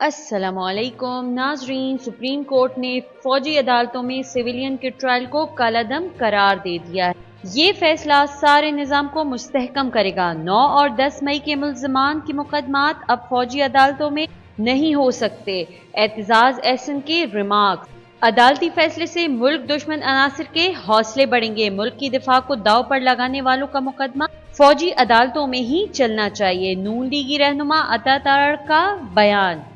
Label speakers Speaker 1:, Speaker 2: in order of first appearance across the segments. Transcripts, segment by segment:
Speaker 1: السلام علیکم ناظرین، سپریم کورٹ نے فوجی عدالتوں میں سویلین کے ٹرائل کو کالعدم قرار دے دیا ہے۔ یہ فیصلہ سارے نظام کو مستحکم کرے گا۔ 9 اور 10 مئی کے ملزمان کے مقدمات اب فوجی عدالتوں میں نہیں ہو سکتے۔ اعتزاز احسن کے ریمارکس: عدالتی فیصلے سے ملک دشمن عناصر کے حوصلے بڑھیں گے۔ ملک کی دفاع کو داؤ پر لگانے والوں کا مقدمہ فوجی عدالتوں میں ہی چلنا چاہیے۔ نون لیگی رہنما عطا تارڑ کا بیان۔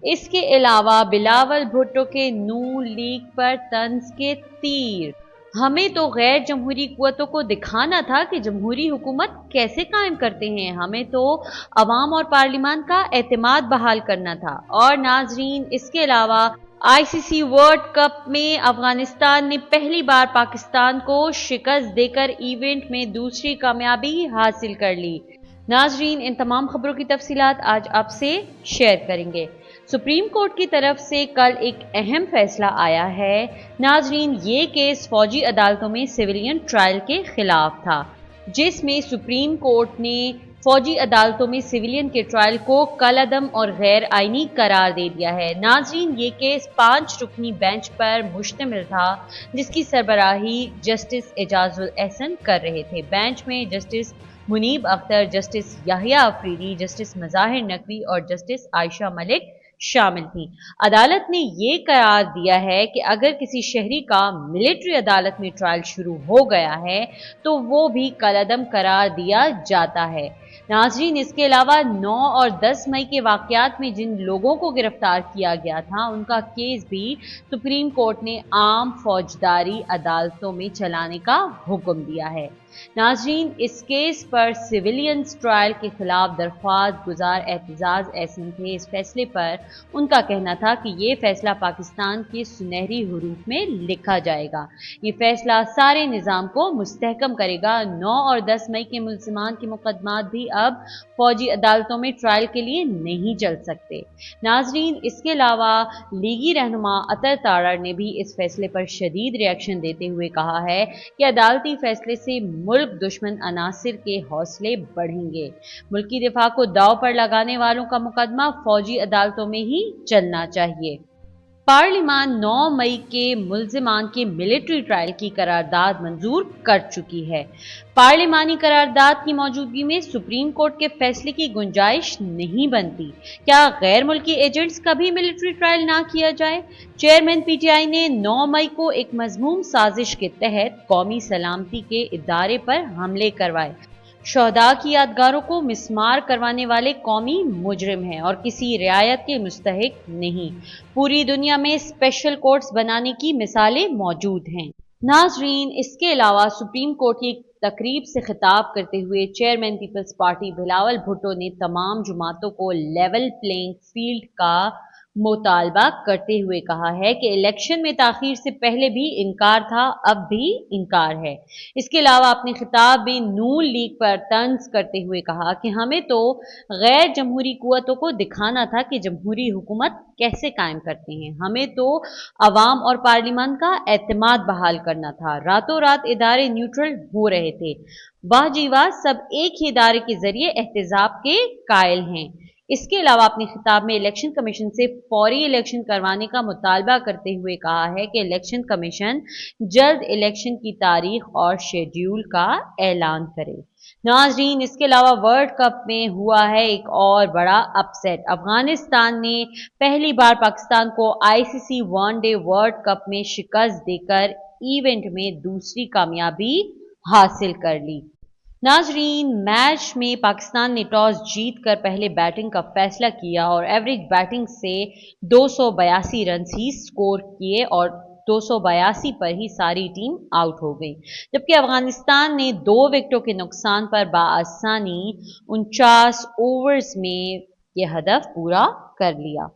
Speaker 1: اس کے علاوہ بلاول بھٹو کے نون لیگ پر طنز کے تیر: ہمیں تو غیر جمہوری قوتوں کو دکھانا تھا کہ جمہوری حکومت کیسے قائم کرتے ہیں، ہمیں تو عوام اور پارلیمان کا اعتماد بحال کرنا تھا۔ اور ناظرین، اس کے علاوہ ICC ورلڈ کپ میں افغانستان نے پہلی بار پاکستان کو شکست دے کر ایونٹ میں دوسری کامیابی حاصل کر لی۔ ناظرین، ان تمام خبروں کی تفصیلات آج آپ سے شیئر کریں گے۔ سپریم کورٹ کی طرف سے کل ایک اہم فیصلہ آیا ہے۔ ناظرین، یہ کیس فوجی عدالتوں میں سویلین ٹرائل کے خلاف تھا، جس میں سپریم کورٹ نے فوجی عدالتوں میں سویلین کے ٹرائل کو کالعدم اور غیر آئینی قرار دے دیا ہے۔ ناظرین، یہ کیس 5 رکنی بینچ پر مشتمل تھا، جس کی سربراہی جسٹس اعجاز الاحسن کر رہے تھے۔ بینچ میں جسٹس منیب اختر، جسٹس یحییٰ آفریدی، جسٹس مظاہر نقوی اور جسٹس عائشہ ملک شامل تھیں۔ عدالت نے یہ قرار دیا ہے کہ اگر کسی شہری کا ملٹری عدالت میں ٹرائل شروع ہو گیا ہے تو وہ بھی کالعدم قرار دیا جاتا ہے۔ ناظرین، اس کے علاوہ 9 اور 10 مئی کے واقعات میں جن لوگوں کو گرفتار کیا گیا تھا، ان کا کیس بھی سپریم کورٹ نے عام فوجداری عدالتوں میں چلانے کا حکم دیا ہے۔ ناظرین، اس کیس پر سویلینز ٹرائل کے خلاف درخواست گزار اعتزاز احسن تھے۔ اس فیصلے پر ان کا کہنا تھا کہ یہ فیصلہ پاکستان کے سنہری حروف میں لکھا جائے گا۔ یہ فیصلہ سارے نظام کو مستحکم کرے گا۔ 9 اور 10 مئی کے ملزمان کے مقدمات بھی اب فوجی عدالتوں میں ٹرائل کے لیے نہیں چل سکتے۔ ناظرین، اس کے علاوہ لیگی رہنما عطا تارڑ نے بھی اس فیصلے پر شدید ری ایکشن دیتے ہوئے کہا ہے کہ عدالتی فیصلے سے ملک دشمن عناصر کے حوصلے بڑھیں گے۔ ملک کی دفاع کو داؤ پر لگانے والوں کا مقدمہ فوجی عدالتوں میں ہی چلنا چاہیے۔ پارلیمان 9 مئی کے ملزمان کے ملٹری ٹرائل کی قرارداد منظور کر چکی ہے۔ پارلیمانی قرارداد کی موجودگی میں سپریم کورٹ کے فیصلے کی گنجائش نہیں بنتی۔ کیا غیر ملکی ایجنٹس کا بھی ملٹری ٹرائل نہ کیا جائے؟ چیئرمین PTI نے 9 مئی کو ایک مذموم سازش کے تحت قومی سلامتی کے ادارے پر حملے کروائے۔ شہداء کی یادگاروں کو مسمار کروانے والے قومی مجرم ہیں اور کسی رعایت کے مستحق نہیں۔ پوری دنیا میں اسپیشل کورٹس بنانے کی مثالیں موجود ہیں۔ ناظرین، اس کے علاوہ سپریم کورٹ کی تقریب سے خطاب کرتے ہوئے چیئرمین پیپلز پارٹی بلاول بھٹو نے تمام جماعتوں کو لیول پلینگ فیلڈ کا مطالبہ کرتے ہوئے کہا ہے کہ الیکشن میں تاخیر سے پہلے بھی انکار تھا، اب بھی انکار ہے۔ اس کے علاوہ اپنے خطاب میں نون لیگ پر طنز کرتے ہوئے کہا کہ ہمیں تو غیر جمہوری قوتوں کو دکھانا تھا کہ جمہوری حکومت کیسے قائم کرتے ہیں، ہمیں تو عوام اور پارلیمان کا اعتماد بحال کرنا تھا۔ راتوں رات ادارے نیوٹرل ہو رہے تھے۔ واہ جی واہ، سب ایک ہی ادارے کے ذریعے احتساب کے قائل ہیں۔ اس کے علاوہ اپنے خطاب میں الیکشن کمیشن سے فوری الیکشن کروانے کا مطالبہ کرتے ہوئے کہا ہے کہ الیکشن کمیشن جلد الیکشن کی تاریخ اور شیڈیول کا اعلان کرے۔ ناظرین، اس کے علاوہ ورلڈ کپ میں ہوا ہے ایک اور بڑا اپ سیٹ۔ افغانستان نے پہلی بار پاکستان کو ICC one day world cup میں شکست دے کر ایونٹ میں دوسری کامیابی حاصل کر لی۔ ناظرین، میچ میں پاکستان نے ٹاس جیت کر پہلے بیٹنگ کا فیصلہ کیا اور ایوریج بیٹنگ سے 282 رنز ہی سکور کیے اور 282 پر ہی ساری ٹیم آؤٹ ہو گئی، جبکہ افغانستان نے 2 وکٹوں کے نقصان پر بآسانی 49 اوورز میں یہ ہدف پورا کر لیا۔